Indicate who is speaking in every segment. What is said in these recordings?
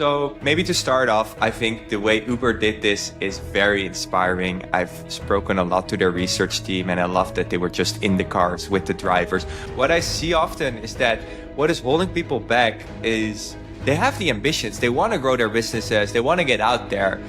Speaker 1: So maybe to start off, I think the way Uber did this is very inspiring. I've spoken a lot to their research team and I love that they were just in the cars with the drivers. What I see often is that what is holding people back is they have the ambitions. They want to grow their businesses. They want to get out there.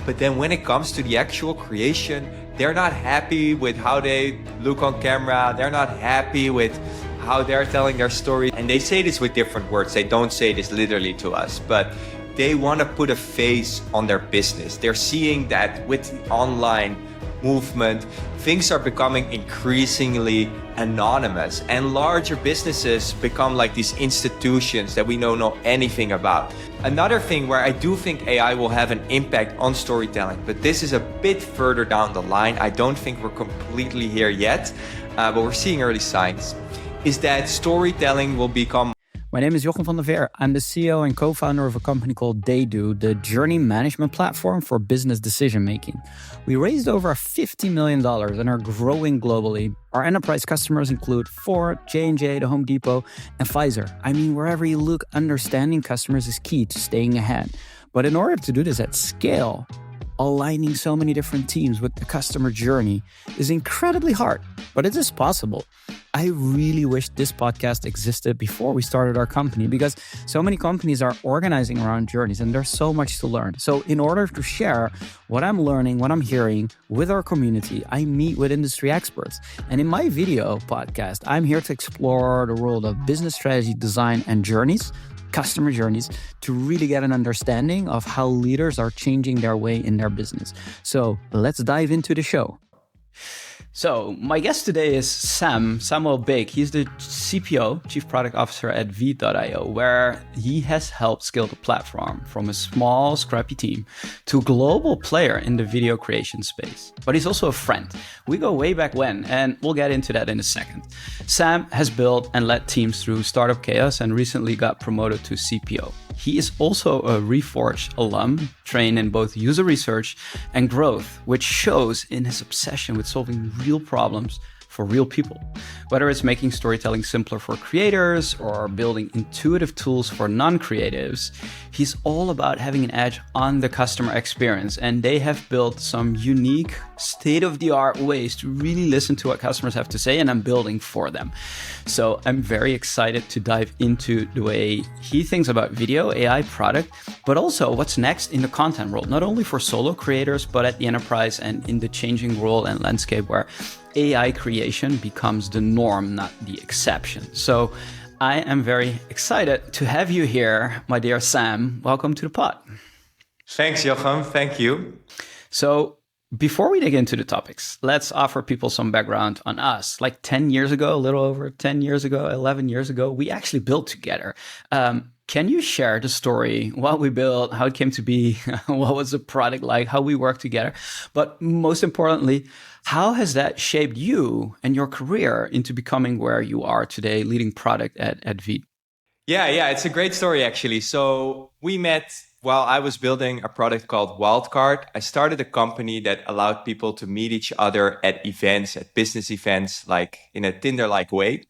Speaker 1: But then when it comes to the actual creation, they're not happy with how they look on camera. They're not happy with how they're telling their story. And they say this with different words. They don't say this literally to us, but they want to put a face on their business. They're seeing that with the online movement, things are becoming increasingly anonymous and larger businesses become like these institutions that we don't know anything about. Another thing where I do think AI will have an impact on storytelling, but this is a bit further down the line. I don't think we're completely here yet, but we're seeing early signs, is that storytelling will become.
Speaker 2: My name is Jochem van der Veer. I'm the CEO and co-founder of a company called Theydo, the journey management platform for business decision-making. We raised over $50 million and are growing globally. Our enterprise customers include Ford, J&J, the Home Depot, and Pfizer. I mean, wherever you look, understanding customers is key to staying ahead. But in order to do this at scale, aligning so many different teams with the customer journey is incredibly hard, but it is possible. I really wish this podcast existed before we started our company because so many companies are organizing around journeys and there's so much to learn. So in order to share what I'm learning, what I'm hearing with our community, I meet with industry experts. And in my video podcast, I'm here to explore the world of business strategy, design, and journeys, customer journeys, to really get an understanding of how leaders are changing their way in their business. So let's dive into the show. So my guest today is Samuel Beek. He's the CPO, Chief Product Officer at Veed.io, where he has helped scale the platform from a small, scrappy team to a global player in the video creation space. But he's also a friend. We go way back when, and we'll get into that in a second. Sam has built and led teams through startup chaos and recently got promoted to CPO. He is also a Reforge alum, trained in both user research and growth, which shows in his obsession with solving real problems for real people. Whether it's making storytelling simpler for creators or building intuitive tools for non-creatives, he's all about having an edge on the customer experience. And they have built some unique, state-of-the-art ways to really listen to what customers have to say, and I'm building for them. So I'm very excited to dive into the way he thinks about video, AI product, but also what's next in the content world, not only for solo creators, but at the enterprise and in the changing world and landscape where AI creation becomes the norm, not the exception. So I am very excited to have you here, my dear Sam. Welcome to the pod.
Speaker 1: Thanks, Jochem. Thank you.
Speaker 2: So before we dig into the topics, let's offer people some background on us. Like 10 years ago, a little over 10 years ago, 11 years ago, we actually built together. Can you share the story, what we built, how it came to be, what was the product like, how we worked together? But most importantly, how has that shaped you and your career into becoming where you are today, leading product at Veed?
Speaker 1: Yeah, it's a great story, actually. So we met while I was building a product called Wildcard. I started a company that allowed people to meet each other at events, at business events, like in a Tinder-like way.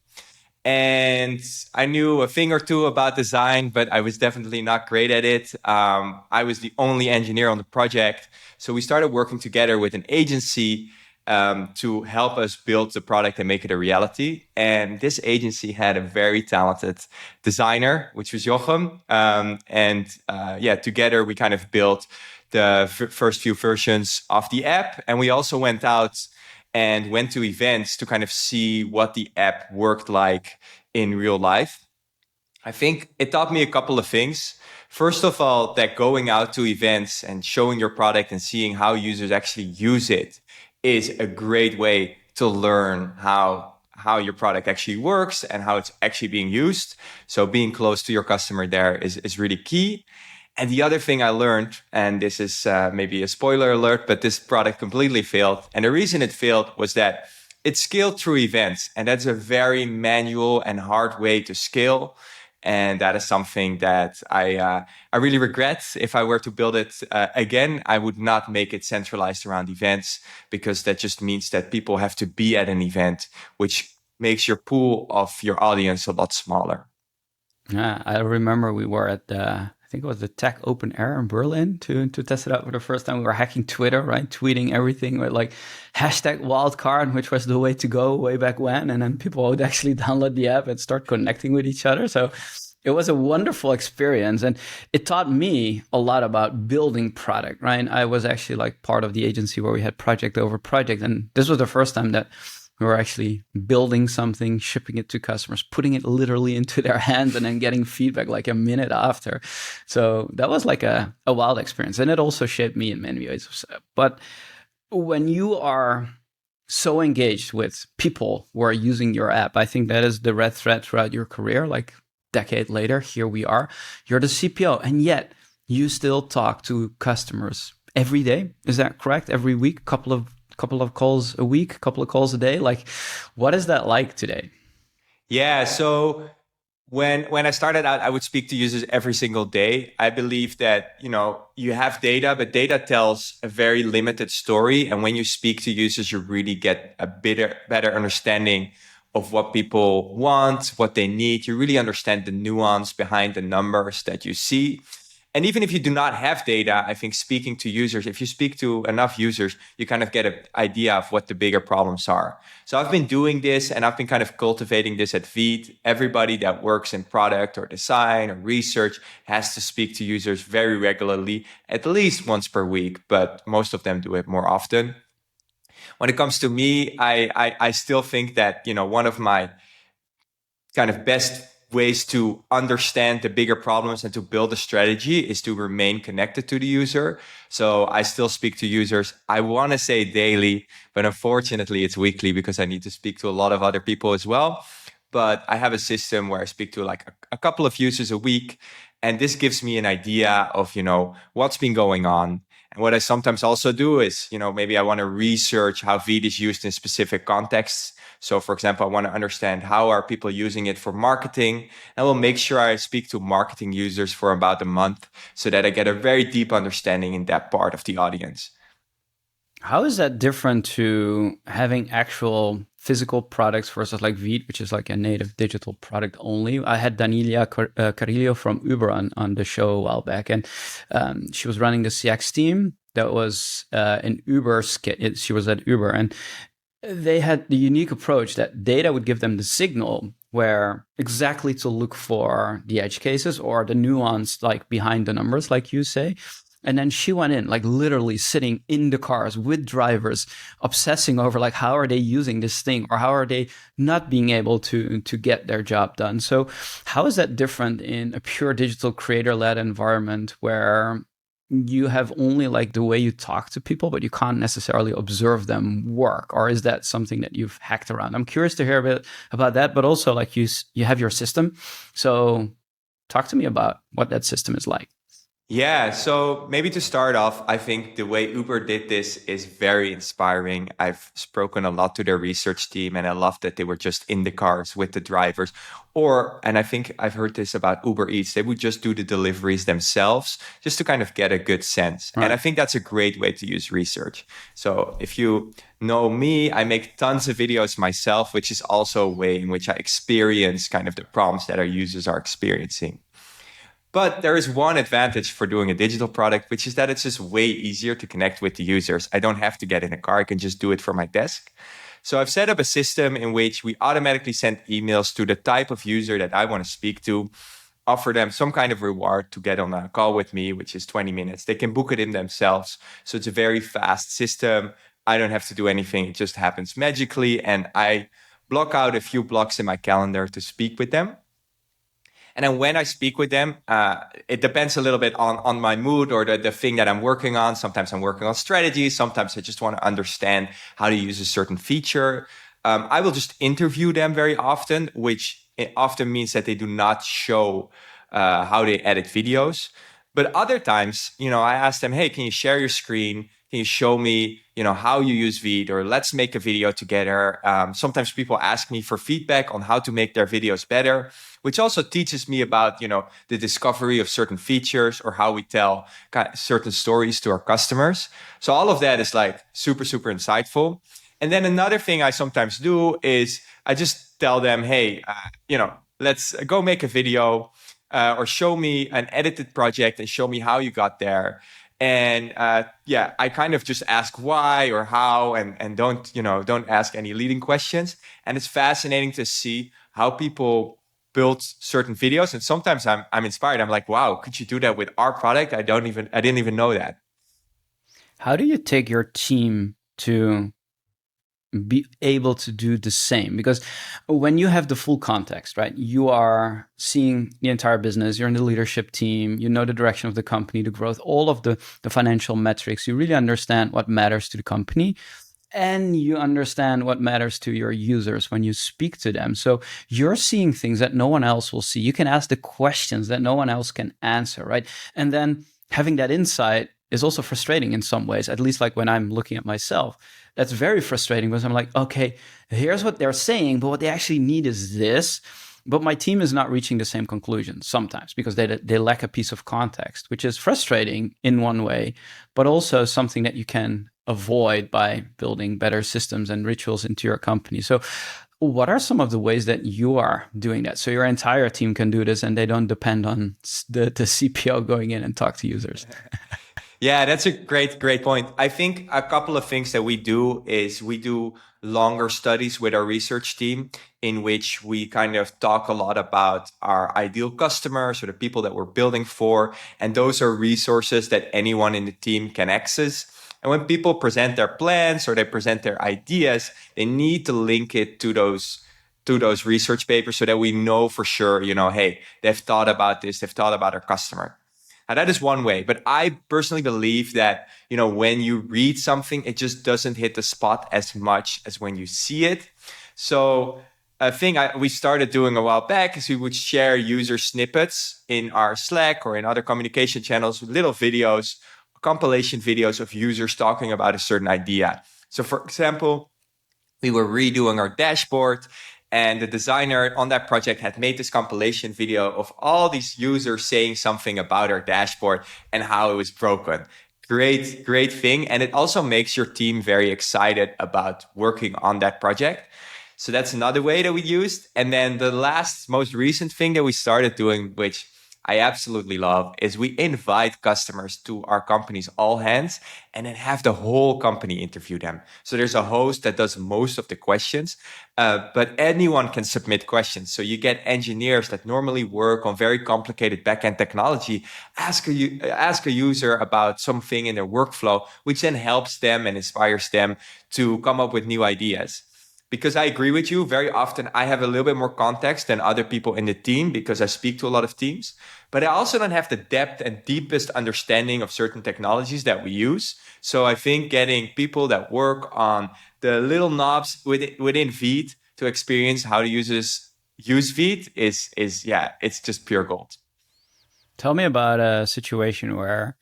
Speaker 1: And I knew a thing or two about design, but I was definitely not great at it. I was the only engineer on the project. So we started working together with an agency to help us build the product and make it a reality. And this agency had a very talented designer, which was Jochem. Together we kind of built the first few versions of the app. And we also went out and went to events to kind of see what the app worked like in real life. I think it taught me a couple of things. First of all, that going out to events and showing your product and seeing how users actually use it is a great way to learn how your product actually works and how it's actually being used. So being close to your customer there is really key. And the other thing I learned, and this is maybe a spoiler alert, but this product completely failed. And the reason it failed was that it scaled through events. And that's a very manual and hard way to scale. And that is something that I really regret. If I were to build it again, I would not make it centralized around events, because that just means that people have to be at an event, which makes your pool of your audience a lot smaller.
Speaker 2: Yeah, I remember we were at the I think it was the Tech Open Air in Berlin to test it out for the first time. We were hacking Twitter, right? Tweeting everything with like hashtag wildcard, which was the way to go way back when. And then people would actually download the app and start connecting with each other. So it was a wonderful experience. And it taught me a lot about building product, right? I was actually like part of the agency where we had project over project. And this was the first time that we were actually building something, shipping it to customers, putting it literally into their hands, and then getting feedback like a minute after. So that was like a wild experience. And it also shaped me in many ways. But when you are so engaged with people who are using your app, I think that is the red thread throughout your career. Like decade later, here we are. You're the CPO, and yet you still talk to customers every day. Is that correct? Every week, couple of calls a week, couple of calls a day. Like, what is that like today?
Speaker 1: Yeah, so when I started out, I would speak to users every single day. I believe that, you have data, but data tells a very limited story. And when you speak to users, you really get a better understanding of what people want, what they need. You really understand the nuance behind the numbers that you see. And even if you do not have data, I think speaking to users, if you speak to enough users, you kind of get an idea of what the bigger problems are. So I've been doing this, and I've been kind of cultivating this at Veed. Everybody that works in product or design or research has to speak to users very regularly, at least once per week, but most of them do it more often. When it comes to me, I still think that, one of my kind of best ways to understand the bigger problems and to build a strategy is to remain connected to the user. So I still speak to users. I want to say daily, but unfortunately it's weekly because I need to speak to a lot of other people as well. But I have a system where I speak to like a couple of users a week. And this gives me an idea of, what's been going on. And what I sometimes also do is, maybe I want to research how Veed is used in specific contexts. So for example, I want to understand how are people using it for marketing. I will make sure I speak to marketing users for about a month so that I get a very deep understanding in that part of the audience.
Speaker 2: How is that different to having actual physical products versus like Veed, which is like a native digital product only? I had Daniela Carillo from Uber on the show a while back, and she was running the CX team that was in Uber. She was at Uber, and they had the unique approach that data would give them the signal where exactly to look for the edge cases or the nuance like behind the numbers, like you say. And then she went in, like literally sitting in the cars with drivers, obsessing over like, how are they using this thing or how are they not being able to get their job done? So how is that different in a pure digital creator-led environment where you have only like the way you talk to people, but you can't necessarily observe them work? Or is that something that you've hacked around? I'm curious to hear a bit about that, but also like you have your system. So talk to me about what that system is like.
Speaker 1: Yeah, so maybe to start off, I think the way Uber did this is very inspiring. I've spoken a lot to their research team, and I love that they were just in the cars with the drivers. And I think I've heard this about Uber Eats, they would just do the deliveries themselves just to kind of get a good sense.
Speaker 2: Right.
Speaker 1: And I think that's a great way to use research. So if you know me, I make tons of videos myself, which is also a way in which I experience kind of the problems that our users are experiencing. But there is one advantage for doing a digital product, which is that it's just way easier to connect with the users. I don't have to get in a car. I can just do it from my desk. So I've set up a system in which we automatically send emails to the type of user that I want to speak to, offer them some kind of reward to get on a call with me, which is 20 minutes. They can book it in themselves. So it's a very fast system. I don't have to do anything. It just happens magically. And I block out a few blocks in my calendar to speak with them. And then when I speak with them, it depends a little bit on my mood or the thing that I'm working on. Sometimes I'm working on strategy. Sometimes I just want to understand how to use a certain feature. I will just interview them very often, which it often means that they do not show how they edit videos. But other times, I ask them, hey, can you share your screen? Can you show me, how you use Veed, or let's make a video together. Sometimes people ask me for feedback on how to make their videos better, which also teaches me about, the discovery of certain features or how we tell certain stories to our customers. So all of that is like super, super insightful. And then another thing I sometimes do is I just tell them, hey, let's go make a video. or show me an edited project and show me how you got there. And I kind of just ask why or how, and don't ask any leading questions. And it's fascinating to see how people build certain videos. And sometimes I'm inspired. I'm like, wow, could you do that with our product? I didn't even know that.
Speaker 2: How do you take your team to be able to do the same? Because when you have the full context, right, you are seeing the entire business, you're in the leadership team, you know the direction of the company, the growth, all of the financial metrics, you really understand what matters to the company, and you understand what matters to your users when you speak to them. So you're seeing things that no one else will see. You can ask the questions that no one else can answer, right? And then having that insight is also frustrating in some ways, at least like when I'm looking at myself. That's very frustrating because I'm like, okay, here's what they're saying, but what they actually need is this. But my team is not reaching the same conclusion sometimes because they lack a piece of context, which is frustrating in one way, but also something that you can avoid by building better systems and rituals into your company. So what are some of the ways that you are doing that so your entire team can do this and they don't depend on the CPO going in and talk to users?
Speaker 1: Yeah, that's a great point. I think a couple of things that we do is we do longer studies with our research team in which we kind of talk a lot about our ideal customers or the people that we're building for. And those are resources that anyone in the team can access. And when people present their plans or they present their ideas, they need to link it to those research papers so that we know for sure, hey, they've thought about this, they've thought about our customer. Now, that is one way, but I personally believe that, when you read something, it just doesn't hit the spot as much as when you see it. So a thing we started doing a while back is we would share user snippets in our Slack or in other communication channels with little videos, compilation videos of users talking about a certain idea. So for example, we were redoing our dashboard, and the designer on that project had made this compilation video of all these users saying something about our dashboard and how it was broken. Great thing. And it also makes your team very excited about working on that project. So that's another way that we used. And then the most recent thing that we started doing, which I absolutely love, is we invite customers to our company's all hands and then have the whole company interview them. So there's a host that does most of the questions, but anyone can submit questions. So you get engineers that normally work on very complicated backend technology, ask a user about something in their workflow, which then helps them and inspires them to come up with new ideas. Because I agree with you, very often I have a little bit more context than other people in the team because I speak to a lot of teams, but I also don't have the depth and deepest understanding of certain technologies that we use. So I think getting people that work on the little knobs within Veed to experience how to use Veed is it's just pure gold.
Speaker 2: Tell me about a situation where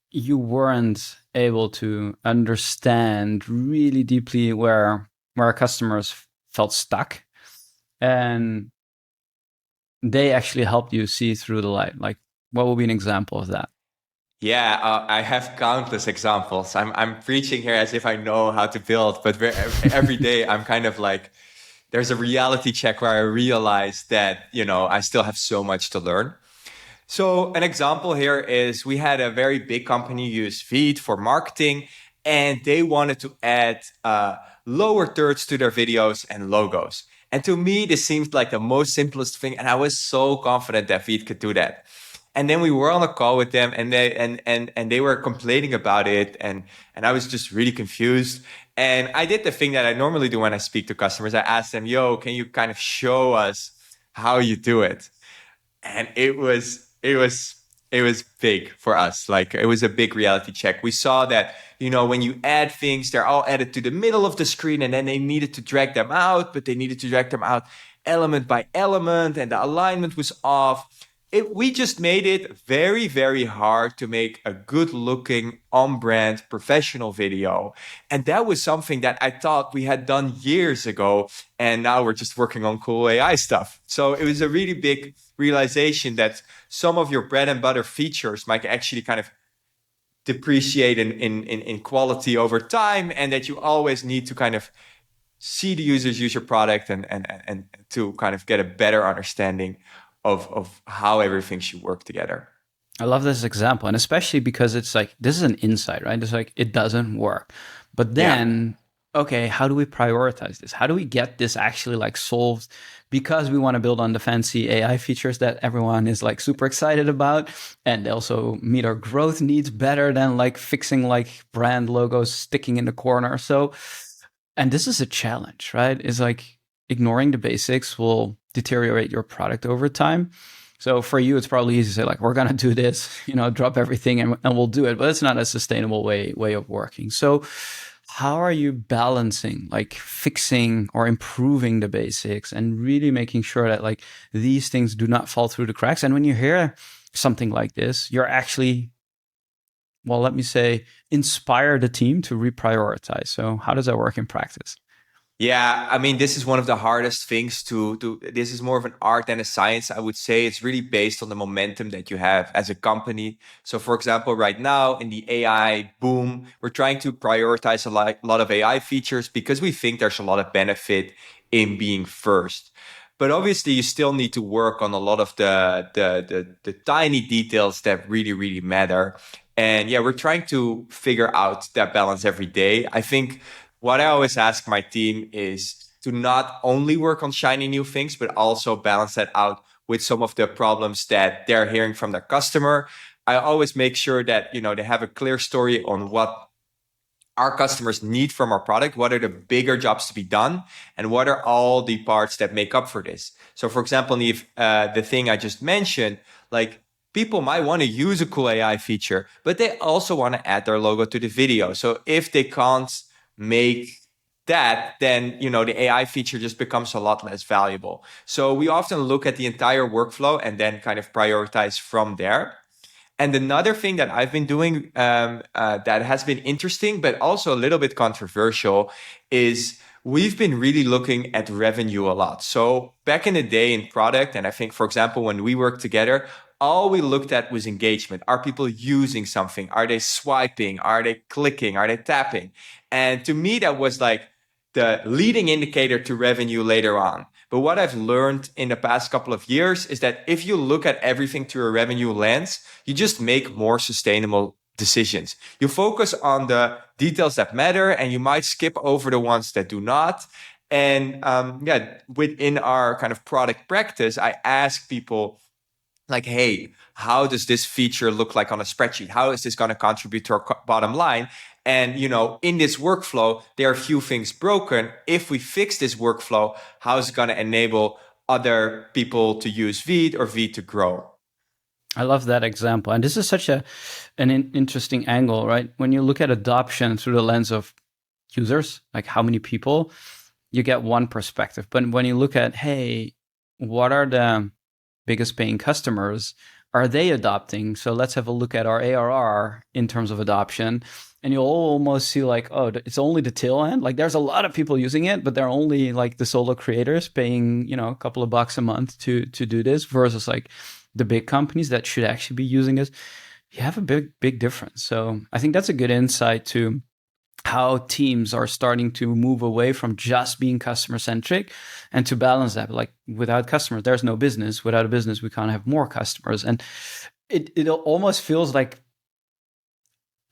Speaker 2: you weren't able to understand really deeply where our customers felt stuck and they actually helped you see through the light. Like, what would be an example of that?
Speaker 1: Yeah, I have countless examples. I'm preaching here as if I know how to build, but every day I'm kind of like, there's a reality check where I realize that, I still have so much to learn. So an example here is we had a very big company use Veed for marketing, and they wanted to add lower thirds to their videos and logos. And to me, this seemed like the most simplest thing. And I was so confident that Veed could do that. And then we were on a call with them and they were complaining about it. And I was just really confused. And I did the thing that I normally do when I speak to customers. I asked them, yo, can you kind of show us how you do it? And it was big for us. Like, it was a big reality check. We saw that, when you add things, they're all added to the middle of the screen, and then they needed to drag them out, but they needed to drag them out element by element, and the alignment was off. We just made it very, very hard to make a good looking, on-brand, professional video. And that was something that I thought we had done years ago. And now we're just working on cool AI stuff. So it was a really big realization that some of your bread and butter features might actually kind of depreciate in quality over time. And that you always need to kind of see the users use your product and to kind of get a better understanding of how everything should work together.
Speaker 2: I love this example, and especially because it's like, this is an insight, right? It's like, it doesn't work. But then, okay, how do we prioritize this? How do we get this actually like solved? Because we want to build on the fancy AI features that everyone is like super excited about, and they also meet our growth needs better than like fixing like brand logos sticking in the corner. So, and this is a challenge, right? It's like ignoring the basics will deteriorate your product over time. So for you, it's probably easy to say like, we're going to do this, drop everything and we'll do it. But it's not a sustainable way of working. So how are you balancing like fixing or improving the basics and really making sure that like these things do not fall through the cracks? And when you hear something like this, you're actually, well, let me say, inspire the team to reprioritize. So how does that work in practice?
Speaker 1: Yeah, I mean, this is one of the hardest things to do. This is more of an art than a science, I would say. It's really based on the momentum that you have as a company. So, for example, right now in the AI boom, we're trying to prioritize a lot of AI features because we think there's a lot of benefit in being first. But obviously, you still need to work on a lot of the tiny details that really, really matter. And yeah, we're trying to figure out that balance every day. I think what I always ask my team is to not only work on shiny new things, but also balance that out with some of the problems that they're hearing from their customer. I always make sure that, they have a clear story on what our customers need from our product, what are the bigger jobs to be done, and what are all the parts that make up for this. So for example, Neve, the thing I just mentioned, like people might want to use a cool AI feature, but they also want to add their logo to the video. So if they can't make that, then the AI feature just becomes a lot less valuable. So we often look at the entire workflow and then kind of prioritize from there. And another thing that I've been doing that has been interesting, but also a little bit controversial, is we've been really looking at revenue a lot. So back in the day in product, and I think, for example, when we worked together, all we looked at was engagement. Are people using something? Are they swiping? Are they clicking? Are they tapping? And to me, that was like the leading indicator to revenue later on. But what I've learned in the past couple of years is that if you look at everything through a revenue lens, you just make more sustainable decisions. You focus on the details that matter and you might skip over the ones that do not. And within our kind of product practice, I ask people like, hey, how does this feature look like on a spreadsheet? How is this going to contribute to our bottom line? And, in this workflow, there are a few things broken. If we fix this workflow, how is it going to enable other people to use Veed or Veed to grow?
Speaker 2: I love that example. And this is such an interesting angle, right? When you look at adoption through the lens of users, like how many people, you get one perspective. But when you look at, hey, what are the biggest paying customers? Are they adopting? So let's have a look at our ARR in terms of adoption. And you'll almost see like, oh, it's only the tail end. Like there's a lot of people using it, but they're only like the solo creators paying, a couple of bucks a month to do this versus like the big companies that should actually be using this. You have a big difference. So I think that's a good insight to how teams are starting to move away from just being customer centric and to balance that. Like without customers, there's no business. Without a business, we can't have more customers. And it almost feels like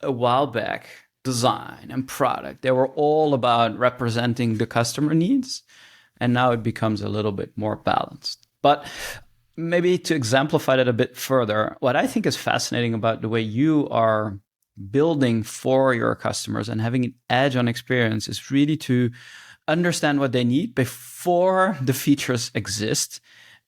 Speaker 2: a while back, design and product, they were all about representing the customer needs. And now it becomes a little bit more balanced. But maybe to exemplify that a bit further, what I think is fascinating about the way you are building for your customers and having an edge on experience is really to understand what they need before the features exist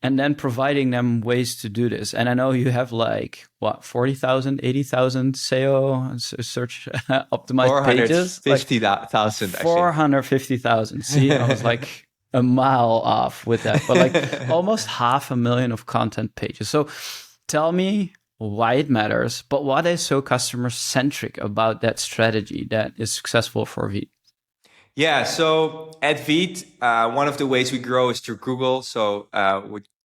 Speaker 2: and then providing them ways to do this. And I know you have like, 40,000, 80,000 SEO search optimized pages?
Speaker 1: 450,000.
Speaker 2: 450,000. See, I was like a mile off with that, but like almost 500,000 of content pages. So tell me why it matters, but what is so customer-centric about that strategy that is successful for Veed?
Speaker 1: Yeah, so at Veed, one of the ways we grow is through Google, so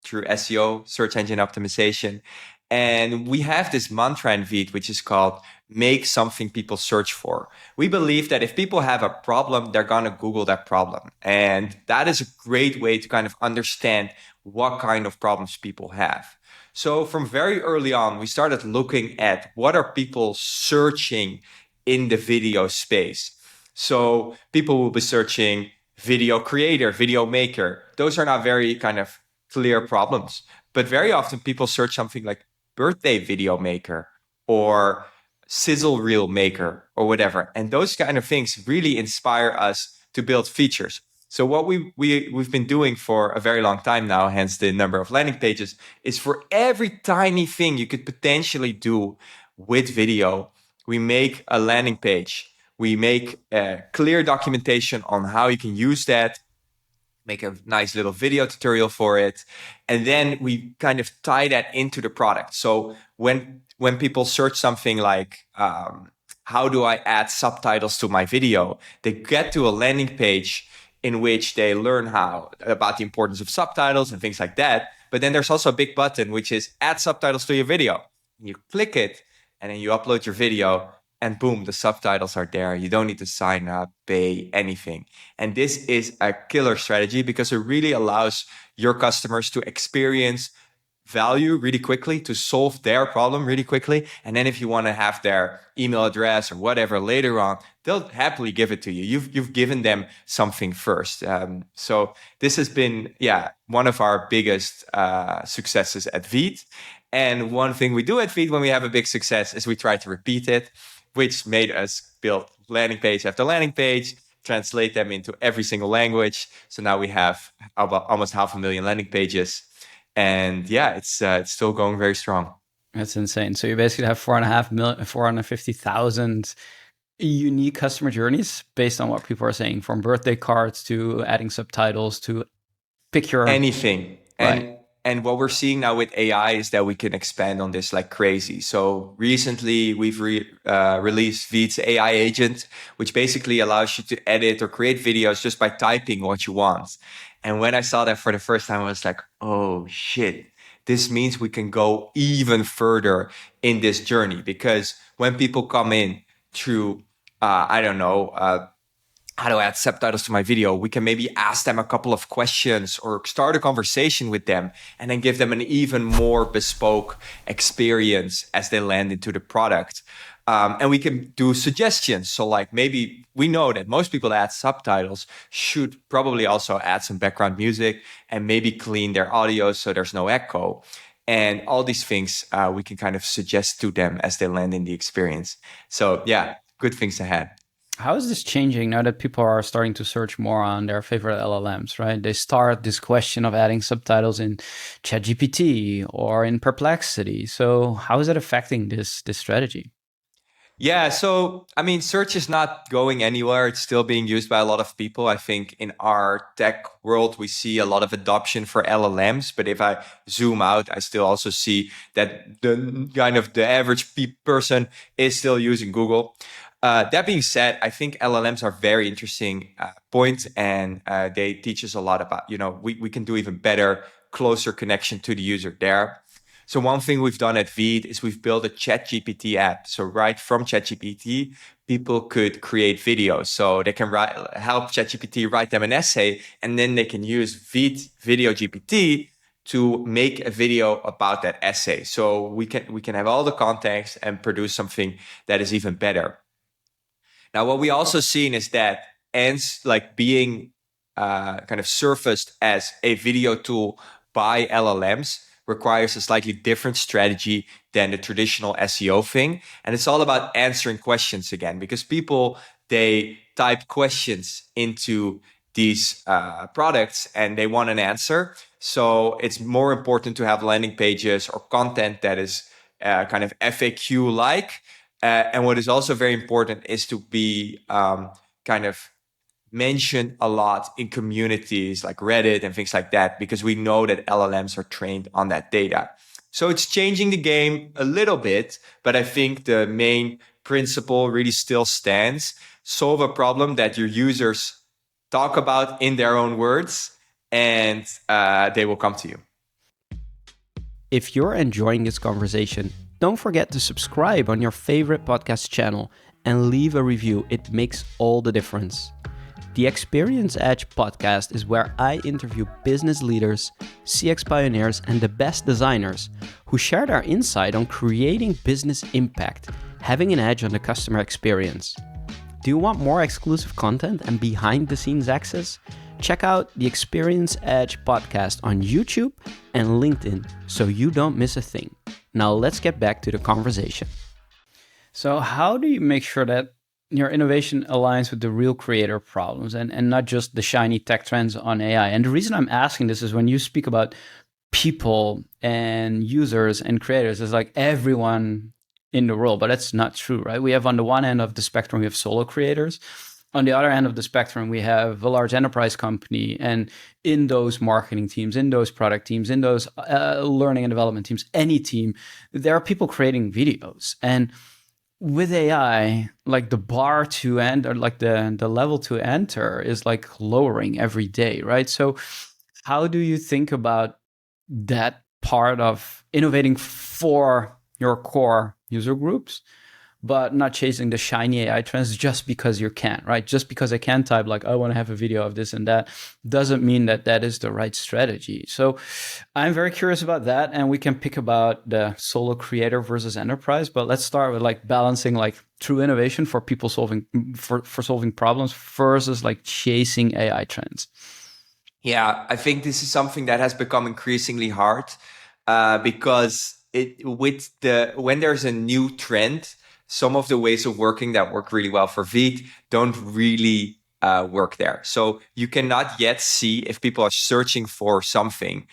Speaker 1: through SEO, search engine optimization. And we have this mantra in Veed, which is called make something people search for. We believe that if people have a problem, they're going to Google that problem. And that is a great way to kind of understand what kind of problems people have. So from very early on, we started looking at what are people searching in the video space. So people will be searching video creator, video maker. Those are not very kind of clear problems. But very often people search something like birthday video maker or sizzle reel maker or whatever. And those kind of things really inspire us to build features. So what we've been doing for a very long time now, hence the number of landing pages, is for every tiny thing you could potentially do with video, we make a landing page. We make a clear documentation on how you can use that, make a nice little video tutorial for it. And then we kind of tie that into the product. So when people search something like, how do I add subtitles to my video? They get to a landing page in which they learn about the importance of subtitles and things like that. But then there's also a big button, which is add subtitles to your video. You click it and then you upload your video and boom, the subtitles are there. You don't need to sign up, pay anything. And this is a killer strategy because it really allows your customers to experience value really quickly, to solve their problem really quickly. And then if you want to have their email address or whatever later on, they'll happily give it to you. You've given them something first. So this has been, one of our biggest successes at Veed. And one thing we do at Veed when we have a big success is we try to repeat it, which made us build landing page after landing page, translate them into every single language. So now we have about almost 500,000 landing pages. And it's still going very strong.
Speaker 2: That's insane. So you basically have 450,000 unique customer journeys based on what people are saying, from birthday cards to adding subtitles to pick your
Speaker 1: anything.
Speaker 2: Right.
Speaker 1: And what we're seeing now with AI is that we can expand on this like crazy. So recently we've released Veed's AI agent, which basically allows you to edit or create videos just by typing what you want. And when I saw that for the first time, I was like, oh shit, this means we can go even further in this journey. Because when people come in through, how to add subtitles to my video, we can maybe ask them a couple of questions or start a conversation with them and then give them an even more bespoke experience as they land into the product. And we can do suggestions. So like maybe we know that most people that add subtitles should probably also add some background music and maybe clean their audio so there's no echo. And all these things we can kind of suggest to them as they land in the experience. So good things ahead.
Speaker 2: How is this changing now that people are starting to search more on their favorite LLMs, right? They start this question of adding subtitles in ChatGPT or in Perplexity. So how is it affecting this strategy?
Speaker 1: Yeah, so I mean, search is not going anywhere. It's still being used by a lot of people. I think in our tech world, we see a lot of adoption for LLMs. But if I zoom out, I still also see that the average person is still using Google. That being said, I think LLMs are very interesting point, and they teach us a lot about, we can do even better, closer connection to the user there. So one thing we've done at Veed is we've built a ChatGPT app. So right from ChatGPT, people could create videos. So they can help ChatGPT write them an essay, and then they can use Veed Video GPT to make a video about that essay. So we can have all the context and produce something that is even better. Now, what we also seen is that ends like being kind of surfaced as a video tool by LLMs requires a slightly different strategy than the traditional SEO thing. And it's all about answering questions again, because people, they type questions into these products and they want an answer. So it's more important to have landing pages or content that is kind of FAQ-like. And what is also very important is to be kind of mentioned a lot in communities like Reddit and things like that, because we know that LLMs are trained on that data. So it's changing the game a little bit, but I think the main principle really still stands. Solve a problem that your users talk about in their own words, and they will come to you.
Speaker 2: If you're enjoying this conversation, don't forget to subscribe on your favorite podcast channel and leave a review. It makes all the difference. The Experience Edge podcast is where I interview business leaders, CX pioneers, and the best designers who share their insight on creating business impact, having an edge on the customer experience. Do you want more exclusive content and behind the scenes access? Check out the Experience Edge podcast on YouTube and LinkedIn so you don't miss a thing. Now let's get back to the conversation. So how do you make sure that your innovation aligns with the real creator problems and not just the shiny tech trends on AI? And the reason I'm asking this is when you speak about people and users and creators, it's like everyone in the world, but that's not true, right? We have on the one end of the spectrum, we have solo creators. On the other end of the spectrum, we have a large enterprise company, and in those marketing teams, in those product teams, in those learning and development teams, any team, there are people creating videos. And with AI, like the bar to enter, or like the level to enter is like lowering every day, right? So how do you think about that part of innovating for your core user groups, but not chasing the shiny AI trends just because you can, right? Just because I can type like, I want to have a video of this and that doesn't mean that that is the right strategy. So I'm very curious about that. And we can pick about the solo creator versus enterprise, but let's start with like balancing like true innovation for people solving, for solving problems versus like chasing AI trends.
Speaker 1: Yeah, I think this is something that has become increasingly hard because when there's a new trend, some of the ways of working that work really well for Veed don't really work there. So you cannot yet see if people are searching for something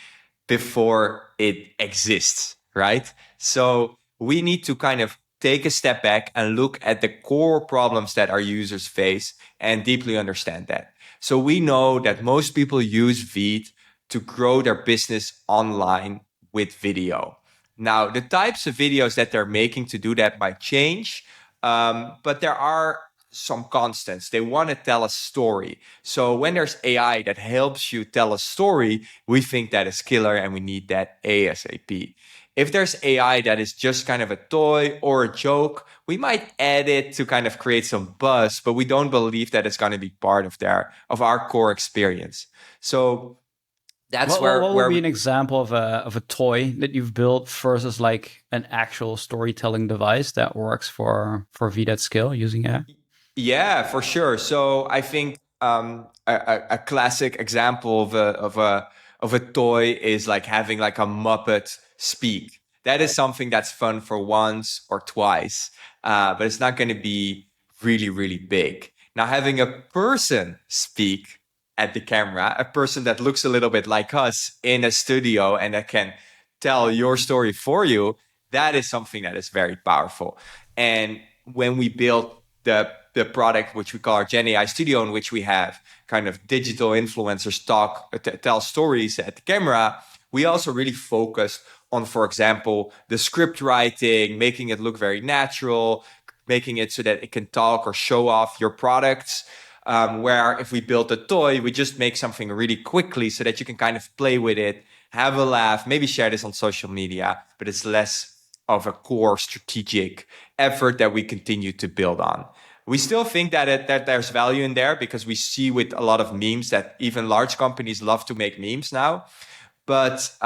Speaker 1: before it exists, right? So we need to kind of take a step back and look at the core problems that our users face and deeply understand that. So we know that most people use Veed to grow their business online with video. Now, the types of videos that they're making to do that might change, but there are some constants. They want to tell a story. So when there's AI that helps you tell a story, we think that is killer and we need that ASAP. If there's AI that is just kind of a toy or a joke, we might add it to kind of create some buzz, but we don't believe that it's going to be part of our core experience. So that's
Speaker 2: What would
Speaker 1: where
Speaker 2: be an example of a toy that you've built versus like an actual storytelling device that works for Veed at scale using AI?
Speaker 1: Yeah, for sure. So I think a classic example of a toy is like having like a Muppet speak. That is something that's fun for once or twice, but it's not going to be really, really big. Now, having a person speak at the camera, a person that looks a little bit like us in a studio and that can tell your story for you, that is something that is very powerful. And when we built the product, which we call our Gen AI Studio, in which we have kind of digital influencers tell stories at the camera, we also really focused on, for example, the script writing, making it look very natural, making it so that it can talk or show off your products. Where if we build a toy, we just make something really quickly so that you can kind of play with it, have a laugh, maybe share this on social media, but it's less of a core strategic effort that we continue to build on. We still think that there's value in there because we see with a lot of memes that even large companies love to make memes now. But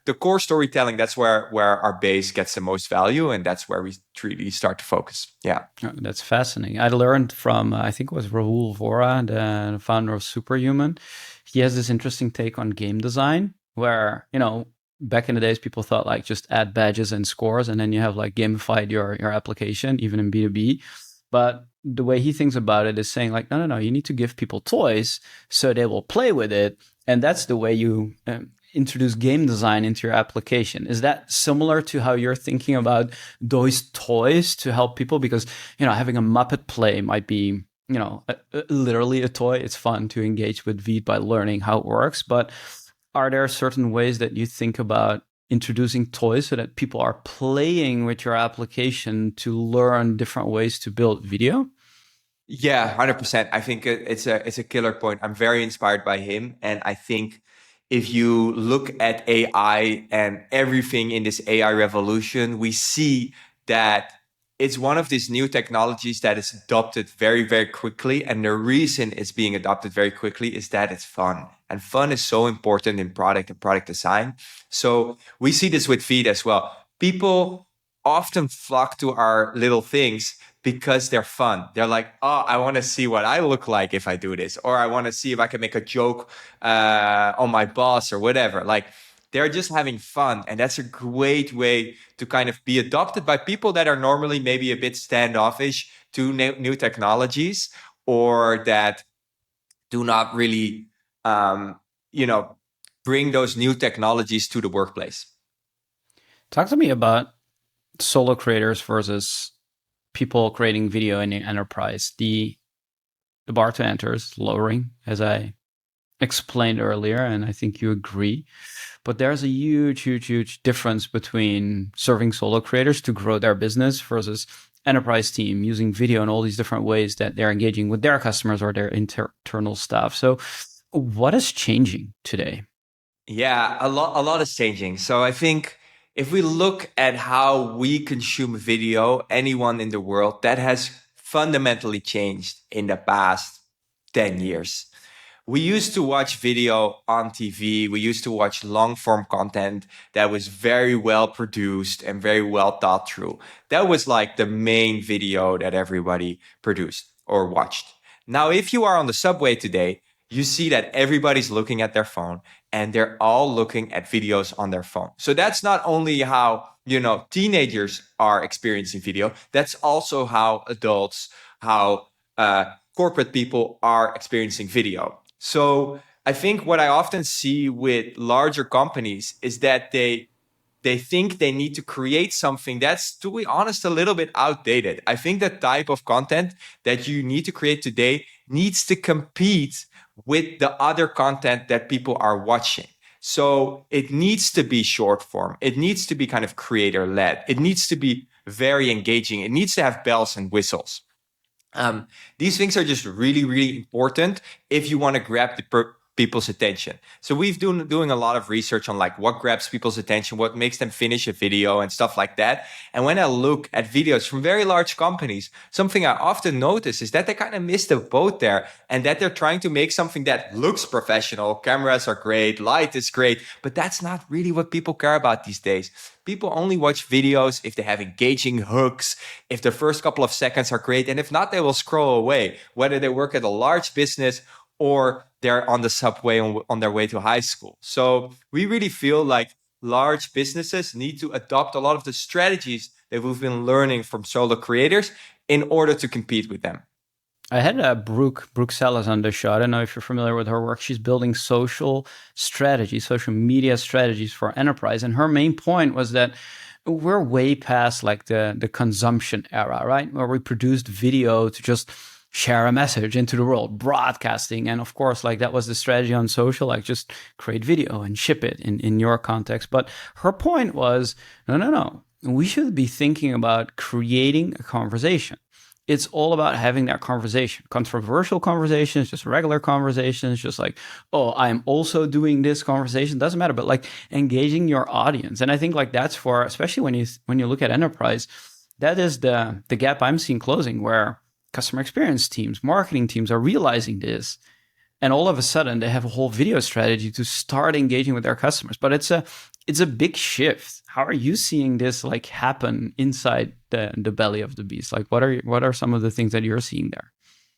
Speaker 1: the core storytelling, that's where our base gets the most value, and that's where we really start to focus. Yeah.
Speaker 2: Oh, that's fascinating. I learned from, I think it was Rahul Vora, the founder of Superhuman. He has this interesting take on game design where, you know, back in the days, people thought like just add badges and scores, and then you have like gamified your application, even in B2B. But the way he thinks about it is saying like, no, you need to give people toys so they will play with it. And that's the way you introduce game design into your application. Is that similar to how you're thinking about those toys to help people? Because, you know, having a Muppet play might be, you know, literally a toy. It's fun to engage with Veed by learning how it works. But are there certain ways that you think about introducing toys so that people are playing with your application to learn different ways to build video?
Speaker 1: Yeah, 100%. I think it's a killer point. I'm very inspired by him, and I think if you look at AI and everything in this AI revolution, we see that it's one of these new technologies that is adopted very, very quickly. And the reason it's being adopted very quickly is that it's fun. And fun is so important in product and product design. So we see this with Veed as well. People often flock to our little things because they're fun. They're like, oh, I want to see what I look like if I do this, or I want to see if I can make a joke on my boss or whatever. Like, they're just having fun. And that's a great way to kind of be adopted by people that are normally maybe a bit standoffish to new technologies, or that do not really, you know, bring those new technologies to the workplace.
Speaker 2: Talk to me about solo creators versus people creating video in the enterprise. The bar to enter is lowering, as I explained earlier, and I think you agree. But there's a huge difference between serving solo creators to grow their business versus enterprise team using video in all these different ways that they're engaging with their customers or their internal staff. So what is changing today?
Speaker 1: Yeah, a lot is changing. So I think if we look at how we consume video, anyone in the world, that has fundamentally changed in the past 10 years. We used to watch video on TV. We used to watch long form content that was very well produced and very well thought through. That was like the main video that everybody produced or watched. Now, if you are on the subway today, you see that everybody's looking at their phone and they're all looking at videos on their phone. So that's not only how, teenagers are experiencing video, that's also how adults, how corporate people are experiencing video. So I think what I often see with larger companies is that they think they need to create something that's, to be honest, a little bit outdated. I think the type of content that you need to create today needs to compete with the other content that people are watching. So it needs to be short form. It needs to be kind of creator led. It needs to be very engaging. It needs to have bells and whistles. These things are just really, really important if you want to grab the people's attention. So we've doing a lot of research on like what grabs people's attention, what makes them finish a video and stuff like that. And when I look at videos from very large companies, something I often notice is that they kind of miss the boat there, and that they're trying to make something that looks professional. Cameras are great, light is great, but that's not really what people care about these days. People only watch videos if they have engaging hooks, if the first couple of seconds are great, and if not, they will scroll away, whether they work at a large business or they're on the subway on their way to high school. So we really feel like large businesses need to adopt a lot of the strategies that we've been learning from solo creators in order to compete with them.
Speaker 2: I had Brooke Sellers on the show. I don't know if you're familiar with her work. She's building social strategies, social media strategies for enterprise. And her main point was that we're way past like the consumption era, right? Where we produced video to just share a message into the world, broadcasting. And of course, like that was the strategy on social, like just create video and ship it in your context. But her point was, no. We should be thinking about creating a conversation. It's all about having that conversation, controversial conversations, just regular conversations, just like, oh, I'm also doing this conversation. Doesn't matter, but like engaging your audience. And I think like that's for, especially when you look at enterprise, that is the gap I'm seeing closing, where customer experience teams, marketing teams are realizing this. And all of a sudden they have a whole video strategy to start engaging with their customers. But it's a big shift. How are you seeing this like happen inside the belly of the beast? Like what are some of the things that you're seeing there?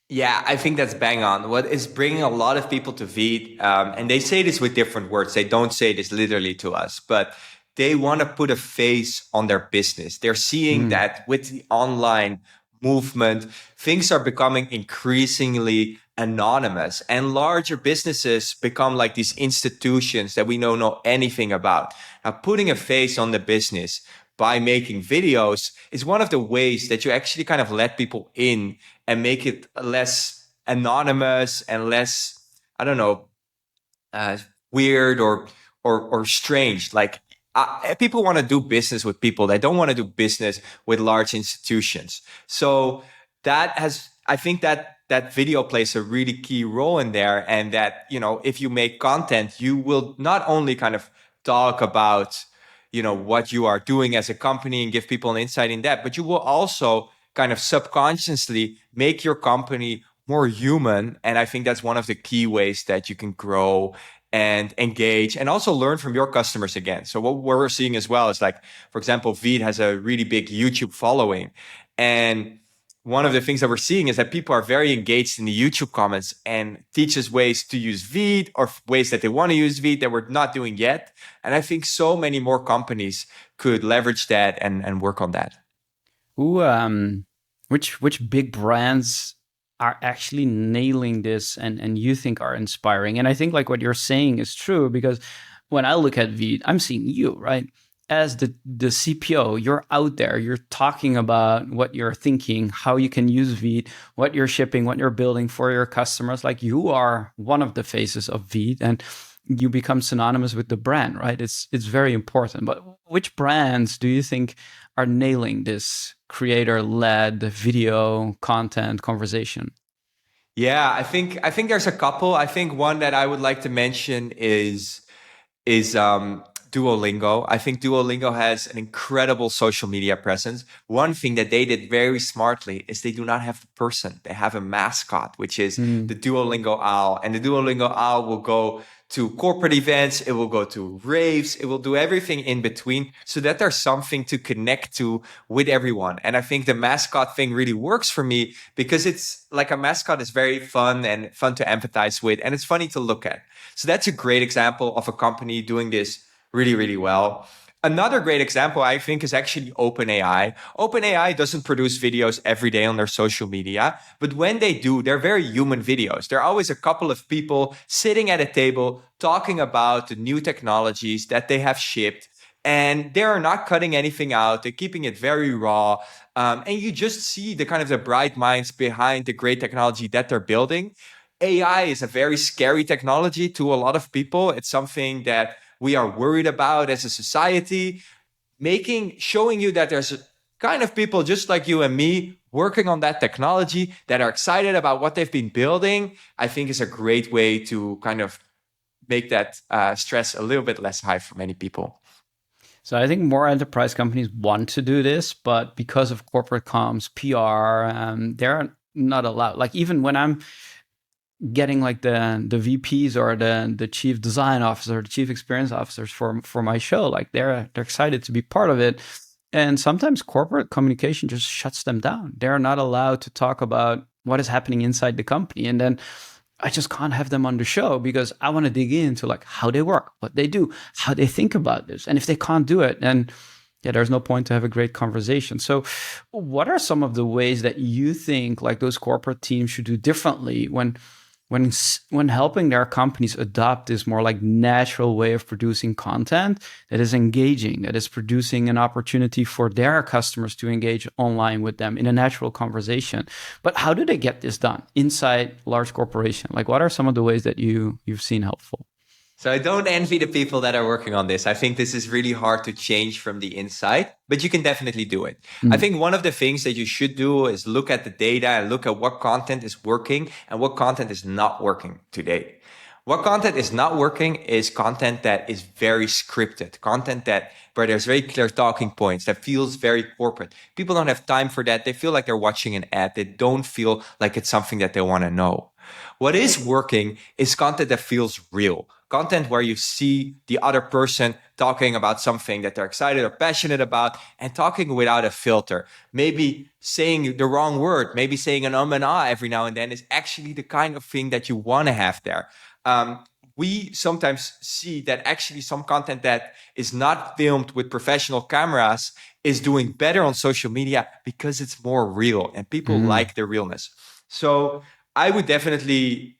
Speaker 1: Yeah, I think that's bang on. What is bringing a lot of people to Veed, and they say this with different words. They don't say this literally to us, but they want to put a face on their business. They're seeing that with the online movement, things are becoming increasingly anonymous, and larger businesses become like these institutions that we don't know anything about. Now, putting a face on the business by making videos is one of the ways that you actually kind of let people in and make it less anonymous and less, I don't know, weird or strange. Like people want to do business with people. They don't want to do business with large institutions. So I think that video plays a really key role in there. And that, if you make content, you will not only kind of talk about, what you are doing as a company and give people an insight in that. But you will also kind of subconsciously make your company more human. And I think that's one of the key ways that you can grow and engage and also learn from your customers again. So what we're seeing as well is like, for example, Veed has a really big YouTube following. And one of the things that we're seeing is that people are very engaged in the YouTube comments and teach us ways to use Veed or ways that they want to use Veed that we're not doing yet. And I think so many more companies could leverage that and work on that.
Speaker 2: Which big brands are actually nailing this and you think are inspiring? And I think like what you're saying is true, because when I look at Veed, I'm seeing you, right? As the CPO, you're out there, you're talking about what you're thinking, how you can use Veed, what you're shipping, what you're building for your customers. Like you are one of the faces of Veed and you become synonymous with the brand, right? It's very important. But which brands do you think are nailing this creator-led video content conversation?
Speaker 1: Yeah, I think there's a couple. I think one that I would like to mention is Duolingo. I think Duolingo has an incredible social media presence. One thing that they did very smartly is they do not have a person. They have a mascot, which is the Duolingo owl. And the Duolingo owl will go to corporate events, it will go to raves, it will do everything in between so that there's something to connect to with everyone. And I think the mascot thing really works for me because it's like a mascot is very fun and fun to empathize with, and it's funny to look at. So that's a great example of a company doing this really, really well. Another great example, I think, is actually OpenAI. OpenAI doesn't produce videos every day on their social media, but when they do, they're very human videos. There are always a couple of people sitting at a table talking about the new technologies that they have shipped, and they are not cutting anything out. They're keeping it very raw. And you just see the kind of the bright minds behind the great technology that they're building. AI is a very scary technology to a lot of people. It's something that we are worried about as a society. Showing you that there's kind of people just like you and me working on that technology that are excited about what they've been building, I think is a great way to kind of make that stress a little bit less high for many people.
Speaker 2: So I think more enterprise companies want to do this, but because of corporate comms, PR, they're not allowed. Like even when I'm getting like the VPs or the chief design officer, the chief experience officers for my show, like they're excited to be part of it. And sometimes corporate communication just shuts them down. They're not allowed to talk about what is happening inside the company. And then I just can't have them on the show because I want to dig into like how they work, what they do, how they think about this. And if they can't do it, then yeah, there's no point to have a great conversation. So what are some of the ways that you think like those corporate teams should do differently when helping their companies adopt this more like natural way of producing content that is engaging, that is producing an opportunity for their customers to engage online with them in a natural conversation? But how do they get this done inside large corporation? Like what are some of the ways that you've seen helpful?
Speaker 1: So I don't envy the people that are working on this. I think this is really hard to change from the inside, but you can definitely do it. I think one of the things that you should do is look at the data and look at what content is working and what content is not working today. What content is not working is content that is very scripted, content where there's very clear talking points, that feels very corporate. People don't have time for that. They feel like they're watching an ad. They don't feel like it's something that they want to know. What is working is content that feels real. Content where you see the other person talking about something that they're excited or passionate about and talking without a filter. Maybe saying the wrong word, maybe saying an and ah every now and then is actually the kind of thing that you want to have there. We sometimes see that actually some content that is not filmed with professional cameras is doing better on social media because it's more real and people like the realness. So I would definitely,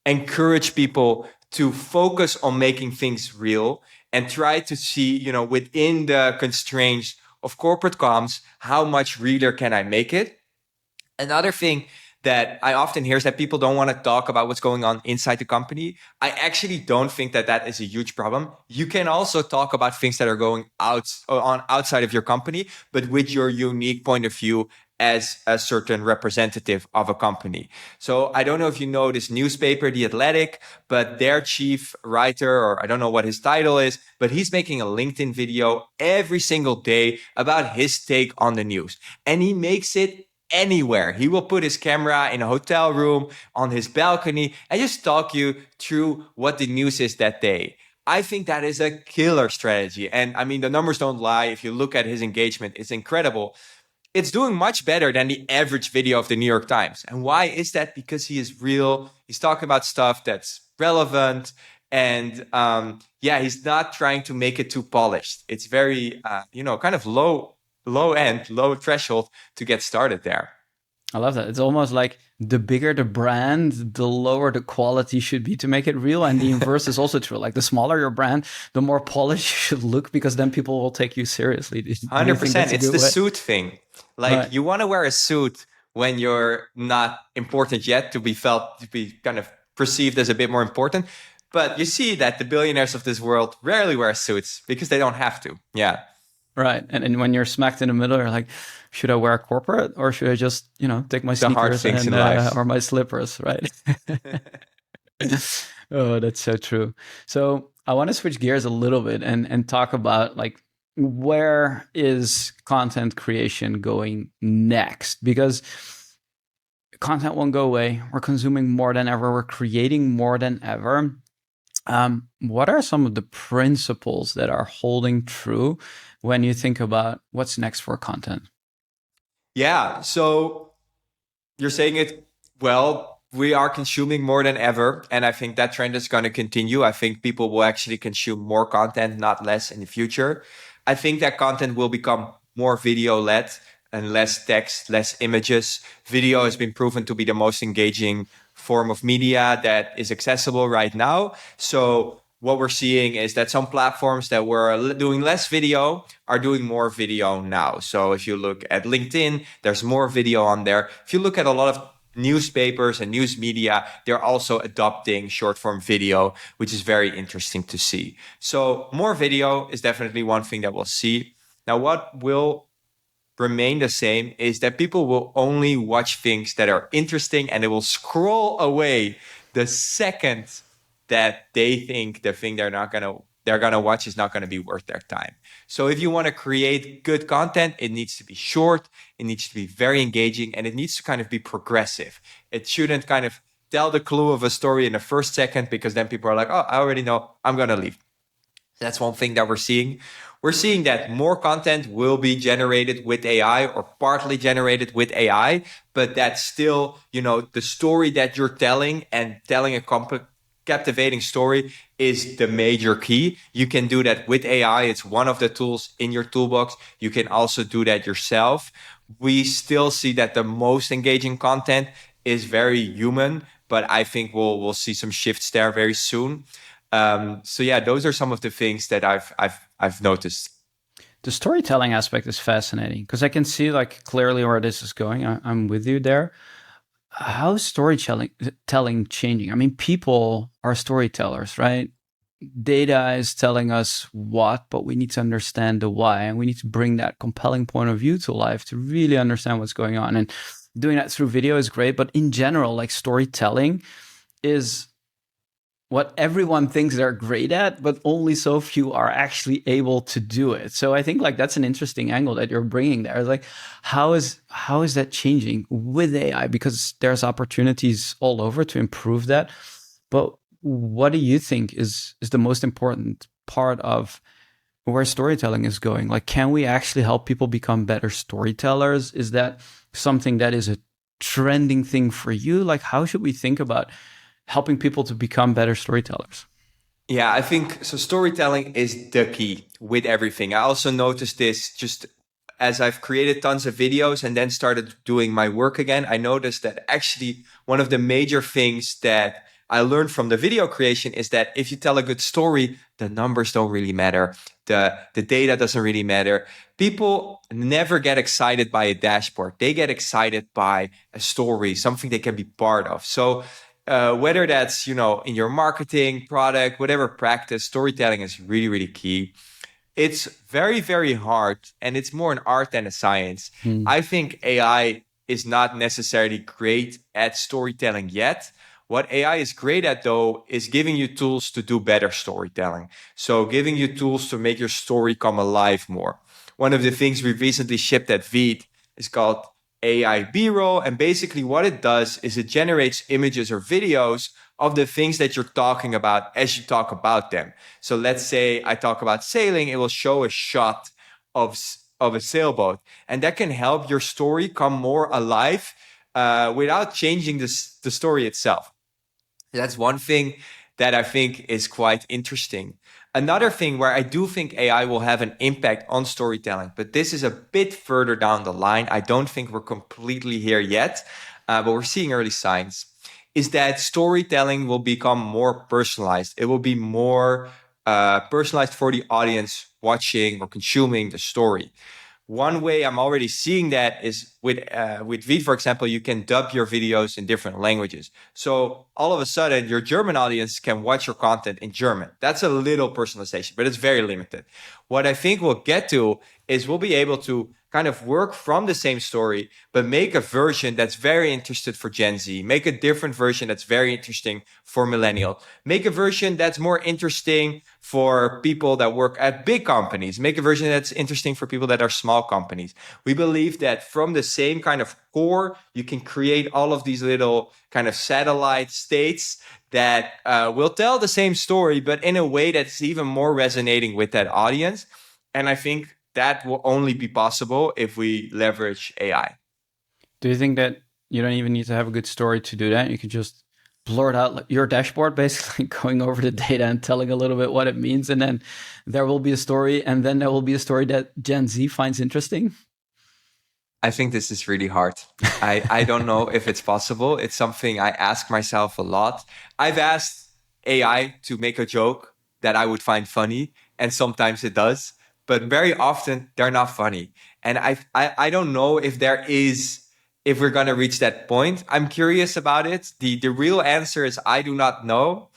Speaker 1: encourage people to focus on making things real and try to see, within the constraints of corporate comms, how much realer can I make it? Another thing that I often hear is that people don't want to talk about what's going on inside the company. I actually don't think that that is a huge problem. You can also talk about things that are going on outside of your company, but with your unique point of view as a certain representative of a company. So I don't know if you know this newspaper, The Athletic, but their chief writer, or I don't know what his title is, but he's making a LinkedIn video every single day about his take on the news. And he makes it anywhere. He will put his camera in a hotel room, on his balcony, and just talk you through what the news is that day. I think that is a killer strategy. And I mean, the numbers don't lie. If you look at his engagement, it's incredible. It's doing much better than the average video of the New York Times. And why is that? Because he is real. He's talking about stuff that's relevant. And yeah, he's not trying to make it too polished. It's very, kind of low end, low threshold to get started there.
Speaker 2: I love that. It's almost like the bigger the brand, the lower the quality should be to make it real. And the inverse is also true. Like the smaller your brand, the more polished you should look, because then people will take you seriously.
Speaker 1: 100%. It's the suit thing. Like you want to wear a suit when you're not important yet to be kind of perceived as a bit more important. But you see that the billionaires of this world rarely wear suits because they don't have to. Yeah.
Speaker 2: Right. And when you're smacked in the middle, you're like, should I wear a corporate or should I just, take my sneakers or my slippers, right? Oh, that's so true. So I want to switch gears a little bit and talk about like, where is content creation going next? Because content won't go away. We're consuming more than ever. We're creating more than ever. What are some of the principles that are holding true when you think about what's next for content?
Speaker 1: Yeah, so you're saying it well. We are consuming more than ever, and I think that trend is going to continue. I think people will actually consume more content, not less, in the future. I think that content will become more video-led and less text, less images. Video has been proven to be the most engaging form of media that is accessible right now. So what we're seeing is that some platforms that were doing less video are doing more video now. So if you look at LinkedIn, there's more video on there. If you look at a lot of newspapers and news media, they're also adopting short form video, which is very interesting to see. So more video is definitely one thing that we'll see. Now, what will remain the same is that people will only watch things that are interesting, and they will scroll away the second that they think the thing they're gonna watch is not gonna be worth their time. So if you want to create good content, it needs to be short, it needs to be very engaging, and it needs to kind of be progressive. It shouldn't kind of tell the clue of a story in the first second, because then people are like, oh, I already know, I'm gonna leave. That's one thing that we're seeing. We're seeing that more content will be generated with AI or partly generated with AI, but that's still, the story that you're telling, and telling a captivating story is the major key. You can do that with AI. It's one of the tools in your toolbox. You can also do that yourself. We still see that the most engaging content is very human, but I think we'll see some shifts there very soon. So yeah, those are some of the things that I've noticed.
Speaker 2: The storytelling aspect is fascinating because I can see like clearly where this is going. I'm with you there. How is storytelling changing? I mean, people are storytellers, right? Data is telling us what, but we need to understand the why, and we need to bring that compelling point of view to life to really understand what's going on. And doing that through video is great, but in general, like storytelling is what everyone thinks they're great at, but only so few are actually able to do it. So I think like that's an interesting angle that you're bringing there. Like, how is that changing with AI? Because there's opportunities all over to improve that. But what do you think is the most important part of where storytelling is going? Like, can we actually help people become better storytellers? Is that something that is a trending thing for you? Like, how should we think about helping people to become better storytellers?
Speaker 1: Yeah, I think so. Storytelling is the key with everything. I also noticed this just as I've created tons of videos and then started doing my work again. I noticed that actually one of the major things that I learned from the video creation is that if you tell a good story, the numbers don't really matter. The data doesn't really matter. People never get excited by a dashboard. They get excited by a story, something they can be part of. So whether that's, in your marketing, product, whatever practice, storytelling is really, really key. It's very, very hard, and it's more an art than a science. I think AI is not necessarily great at storytelling yet. What AI is great at, though, is giving you tools to do better storytelling. So giving you tools to make your story come alive more. One of the things we recently shipped at Veed is called AI B-roll. And basically what it does is it generates images or videos of the things that you're talking about as you talk about them. So let's say I talk about sailing, it will show a shot of a sailboat. And that can help your story come more alive without changing the story itself. That's one thing that I think is quite interesting. Another thing where I do think AI will have an impact on storytelling, but this is a bit further down the line. I don't think we're completely here yet, but we're seeing early signs, is that storytelling will become more personalized. It will be more personalized for the audience watching or consuming the story. One way I'm already seeing that is with Veed, for example, you can dub your videos in different languages. So all of a sudden, your German audience can watch your content in German. That's a little personalization, but it's very limited. What I think we'll get to is we'll be able to kind of work from the same story, but make a version that's very interested for Gen Z, make a different version that's very interesting for millennial, make a version that's more interesting for people that work at big companies, make a version that's interesting for people that are small companies. We believe that from the same kind of core, you can create all of these little kind of satellite states that will tell the same story, but in a way that's even more resonating with that audience. And I think that will only be possible if we leverage AI.
Speaker 2: Do you think that you don't even need to have a good story to do that? You can just blurt out your dashboard, basically going over the data and telling a little bit what it means. And then there will be a story, and then there will be a story that Gen Z finds interesting.
Speaker 1: I think this is really hard. I don't know if it's possible. It's something I ask myself a lot. I've asked AI to make a joke that I would find funny, and sometimes it does. But very often they're not funny. And I don't know if we're going to reach that point. I'm curious about it. The real answer is I do not know.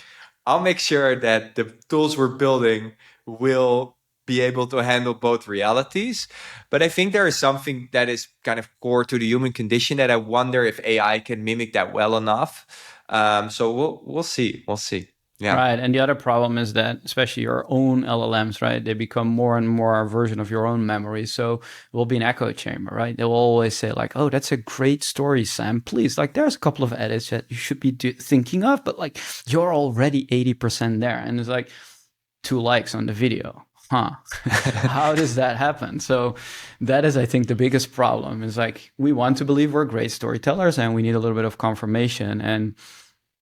Speaker 1: I'll make sure that the tools we're building will be able to handle both realities. But I think there is something that is kind of core to the human condition that I wonder if AI can mimic that well enough. So we'll see. We'll see. Yeah.
Speaker 2: Right. And the other problem is that, especially your own LLMs, right, they become more and more a version of your own memory. So it will be an echo chamber, right? They will always say like, oh, that's a great story, Sam. Please, like, there's a couple of edits that you should be thinking of, but like, you're already 80% there. And it's like 2 likes on the video. How does that happen? So that is, I think, the biggest problem is like, we want to believe we're great storytellers and we need a little bit of confirmation. And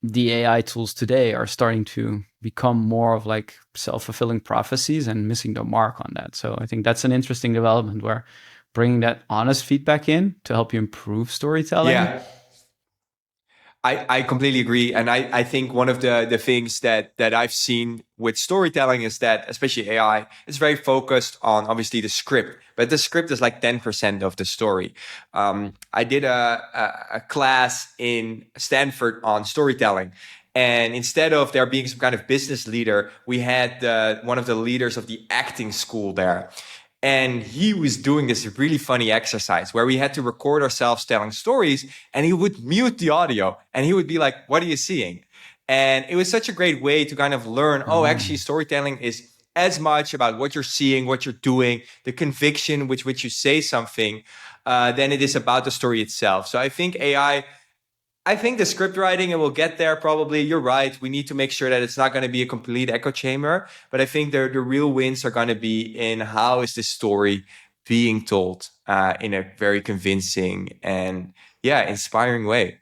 Speaker 2: the AI tools today are starting to become more of like self-fulfilling prophecies and missing the mark on that. So I think that's an interesting development where bringing that honest feedback in to help you improve storytelling.
Speaker 1: Yeah. I completely agree. And I think one of the things that I've seen with storytelling is that, especially AI, is very focused on obviously the script, but the script is like 10% of the story. I did a class in Stanford on storytelling. And instead of there being some kind of business leader, we had one of the leaders of the acting school there. And he was doing this really funny exercise where we had to record ourselves telling stories, and he would mute the audio and he would be like, what are you seeing? And it was such a great way to kind of learn, oh, actually storytelling is as much about what you're seeing, what you're doing, the conviction with which you say something, than it is about the story itself. So I think I think the script writing, and we'll get there probably. You're right. We need to make sure that it's not going to be a complete echo chamber. But I think the real wins are going to be in how is this story being told in a very convincing and, inspiring way.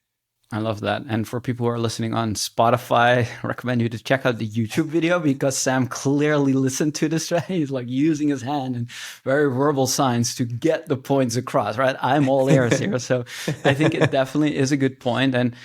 Speaker 2: I love that. And for people who are listening on Spotify, I recommend you to check out the YouTube video because Sam clearly listened to this, right? He's like using his hand and very verbal signs to get the points across, right? I'm all ears here. So I think it definitely is a good point. And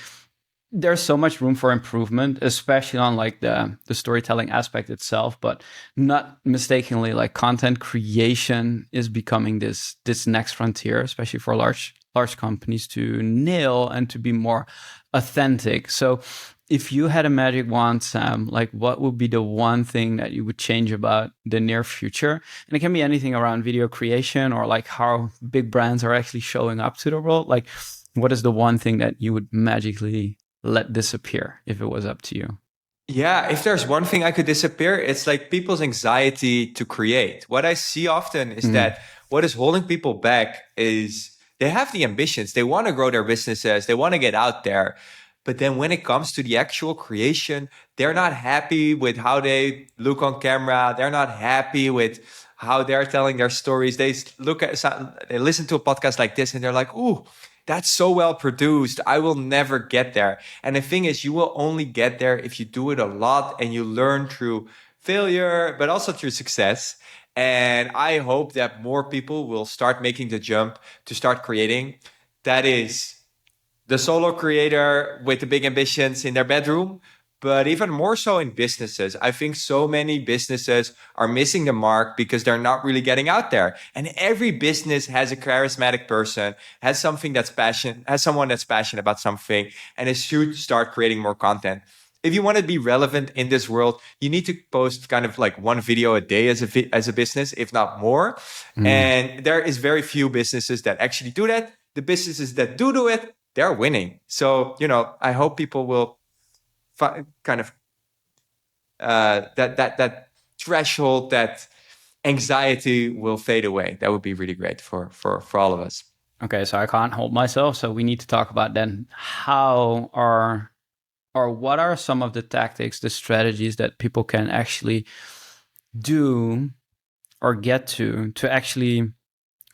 Speaker 2: there's so much room for improvement, especially on like the storytelling aspect itself, but not mistakenly, like content creation is becoming this next frontier, especially for large companies to nail and to be more authentic. So if you had a magic wand, Sam, like what would be the one thing that you would change about the near future? And it can be anything around video creation or like how big brands are actually showing up to the world. Like, what is the one thing that you would magically let disappear if it was up to you?
Speaker 1: Yeah, if there's one thing I could disappear, it's like people's anxiety to create. What I see often is that what is holding people back is they have the ambitions. They want to grow their businesses. They want to get out there. But then when it comes to the actual creation, they're not happy with how they look on camera. They're not happy with how they're telling their stories. They listen to a podcast like this and they're like, ooh, that's so well produced. I will never get there. And the thing is, you will only get there if you do it a lot and you learn through failure, but also through success. And I hope that more people will start making the jump to start creating. That is the solo creator with the big ambitions in their bedroom, but even more so in businesses. I think so many businesses are missing the mark because they're not really getting out there. And every business has a charismatic person, has someone that's passionate about something, and it should start creating more content. If you want to be relevant in this world, you need to post kind of like one video a day as a business, if not more. And there is very few businesses that actually do that. The businesses that do it, they're winning. So, I hope people will kind of that threshold, that anxiety will fade away. That would be really great for all of us.
Speaker 2: Okay, so I can't hold myself. So we need to talk about then how are or what are some of the tactics, the strategies that people can actually do or get to actually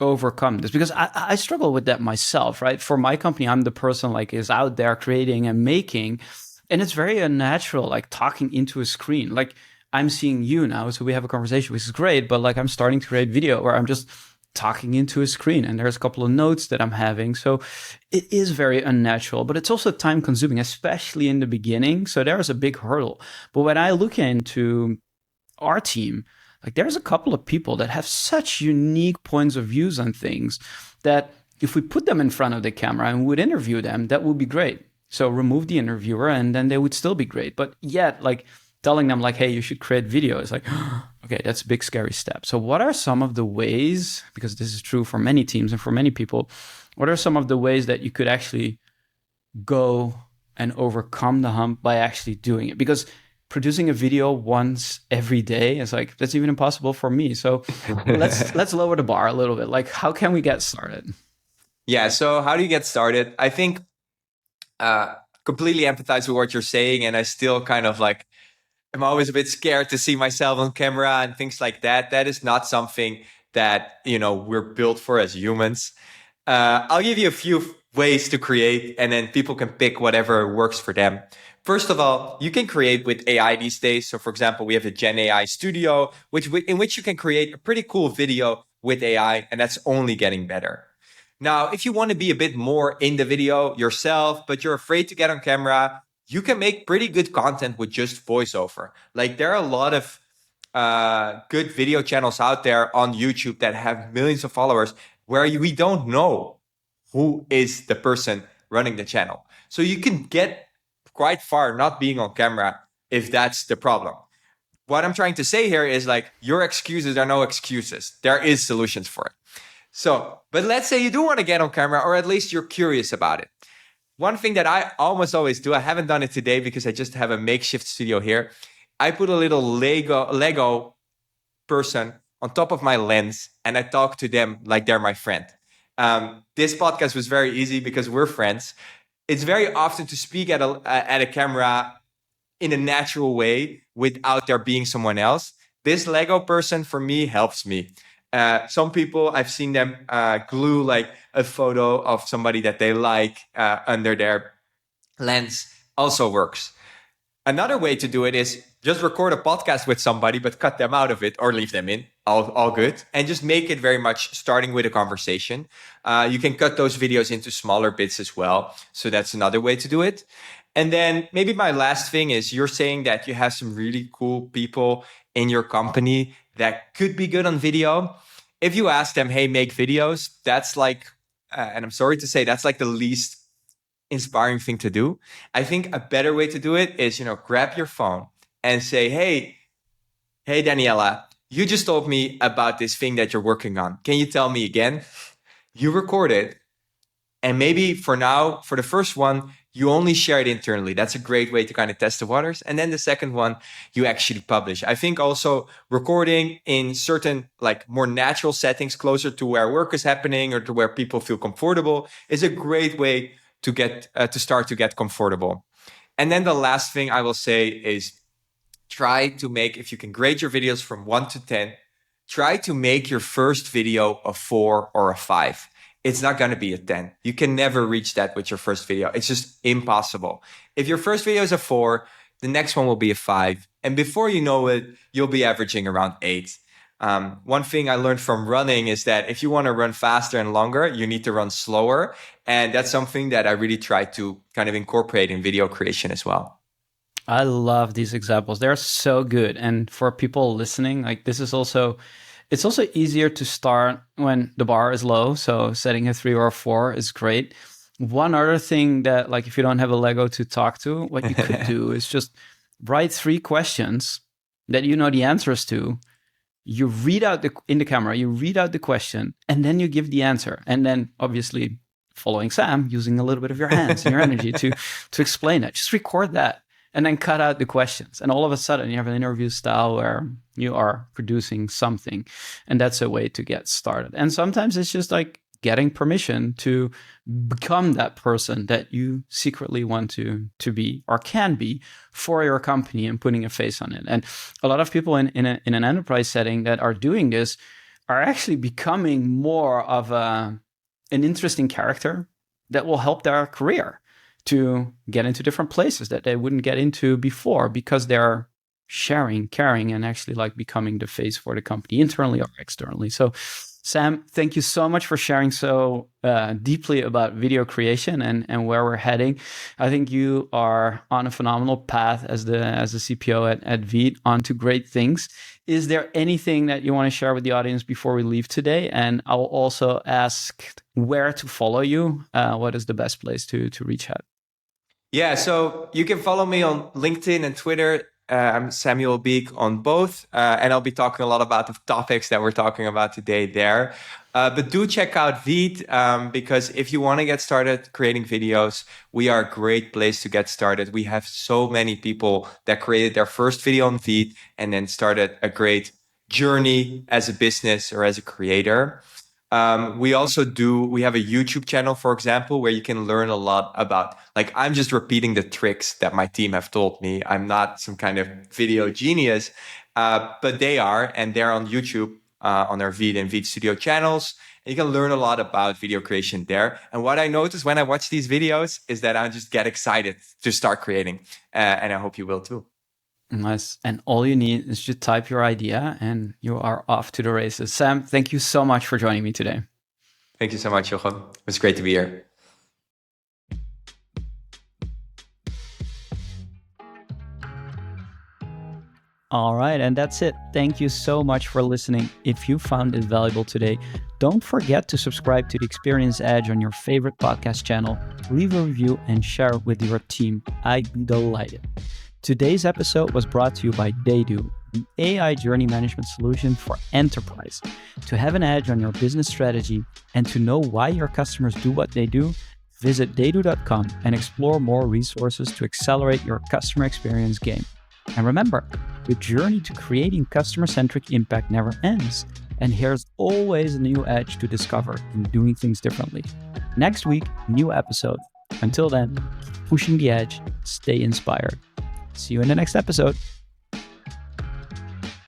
Speaker 2: overcome this? Because I struggle with that myself, right? For my company, I'm the person like is out there creating and making, and it's very unnatural, like talking into a screen. Like I'm seeing you now, so we have a conversation, which is great, but like I'm starting to create video where I'm just talking into a screen and there's a couple of notes that I'm having. So it is very unnatural, but it's also time consuming, especially in the beginning. So there's a big hurdle. But when I look into our team, like there's a couple of people that have such unique points of views on things that if we put them in front of the camera and would interview them, that would be great. So remove the interviewer and then they would still be great. But yet, like telling them like, hey, you should create video is like, okay, that's a big scary step. So what are some of the ways, because this is true for many teams and for many people, what are some of the ways that you could actually go and overcome the hump by actually doing it? Because producing a video once every day is like, that's even impossible for me. So let's lower the bar a little bit. Like, how can we get started?
Speaker 1: Yeah. So how do you get started? I think completely empathize with what you're saying. And I still kind of like, I'm always a bit scared to see myself on camera and things like that. That is not something that, we're built for as humans. I'll give you a few ways to create and then people can pick whatever works for them. First of all, you can create with AI these days. So for example, we have a Gen AI studio, in which you can create a pretty cool video with AI, and that's only getting better. Now, if you want to be a bit more in the video yourself, but you're afraid to get on camera, you can make pretty good content with just voiceover. Like there are a lot of good video channels out there on YouTube that have millions of followers where we don't know who is the person running the channel. So you can get quite far not being on camera if that's the problem. What I'm trying to say here is like your excuses are no excuses. There is solutions for it. So, but let's say you do want to get on camera, or at least you're curious about it. One thing that I almost always do, I haven't done it today because I just have a makeshift studio here. I put a little Lego person on top of my lens and I talk to them like they're my friend. This podcast was very easy because we're friends. It's very often to speak at a camera in a natural way without there being someone else. This Lego person for me helps me. Some people, I've seen them glue like a photo of somebody that they like under their lens, also works. Another way to do it is just record a podcast with somebody, but cut them out of it or leave them in, all good. And just make it very much starting with a conversation. You can cut those videos into smaller bits as well. So that's another way to do it. And then maybe my last thing is you're saying that you have some really cool people in your company that could be good on video. If you ask them, hey, make videos, that's like, and I'm sorry to say, that's like the least inspiring thing to do. I think a better way to do it is, grab your phone and say, hey, Daniela, you just told me about this thing that you're working on. Can you tell me again? You record it. And maybe for now, for the first one, you only share it internally. That's a great way to kind of test the waters. And then the second one, you actually publish. I think also recording in certain like more natural settings closer to where work is happening or to where people feel comfortable is a great way to get to start to get comfortable. And then the last thing I will say is try to make, if you can grade your videos from 1 to 10, try to make your first video a 4 or a 5. It's not going to be a 10. You can never reach that with your first video. It's just impossible. If your first video is a 4, the next one will be a 5. And before you know it, you'll be averaging around 8. One thing I learned from running is that if you want to run faster and longer, you need to run slower. And that's something that I really try to kind of incorporate in video creation as well.
Speaker 2: I love these examples. They're so good. And for people listening, like this is also... It's also easier to start when the bar is low. So setting a 3 or a 4 is great. One other thing that, like, if you don't have a Lego to talk to, what you could do is just write 3 questions that you know the answers to. You read out in the camera, you read out the question, and then you give the answer. And then obviously following Sam, using a little bit of your hands and your energy to explain it. Just record that. And then cut out the questions. And all of a sudden, you have an interview style where you are producing something. And that's a way to get started. And sometimes it's just like getting permission to become that person that you secretly want to be or can be for your company and putting a face on it. And a lot of people in an enterprise setting that are doing this are actually becoming more of an interesting character that will help their career to get into different places that they wouldn't get into before because they're sharing, caring, and actually like becoming the face for the company internally or externally. So Sam, thank you so much for sharing so deeply about video creation and where we're heading. I think you are on a phenomenal path as the CPO at Veed onto great things. Is there anything that you want to share with the audience before we leave today? And I'll also ask where to follow you. What is the best place to reach out?
Speaker 1: Yeah, so you can follow me on LinkedIn and Twitter. I'm Samuel Beek on both, and I'll be talking a lot about the topics that we're talking about today there. But do check out Veed, because if you want to get started creating videos, we are a great place to get started. We have so many people that created their first video on Veed and then started a great journey as a business or as a creator. We have a YouTube channel, for example, where you can learn a lot about, like, I'm just repeating the tricks that my team have told me. I'm not some kind of video genius, but they are, and they're on YouTube, on our Veed and Veed Studio channels. And you can learn a lot about video creation there. And what I notice when I watch these videos is that I just get excited to start creating. And I hope you will too.
Speaker 2: Nice. And all you need is to type your idea and you are off to the races. Sam, thank you so much for joining me today.
Speaker 1: Thank you so much, Jochem. It was great to be here.
Speaker 2: All right, and that's it. Thank you so much for listening. If you found it valuable today, don't forget to subscribe to The Experience Edge on your favorite podcast channel, leave a review, and share it with your team. I'd be delighted. Today's episode was brought to you by Daydo, the AI journey management solution for enterprise. To have an edge on your business strategy and to know why your customers do what they do, visit daydo.com and explore more resources to accelerate your customer experience game. And remember, the journey to creating customer-centric impact never ends, and here's always a new edge to discover in doing things differently. Next week, new episode. Until then, keep pushing the edge, stay inspired. See you in the next episode.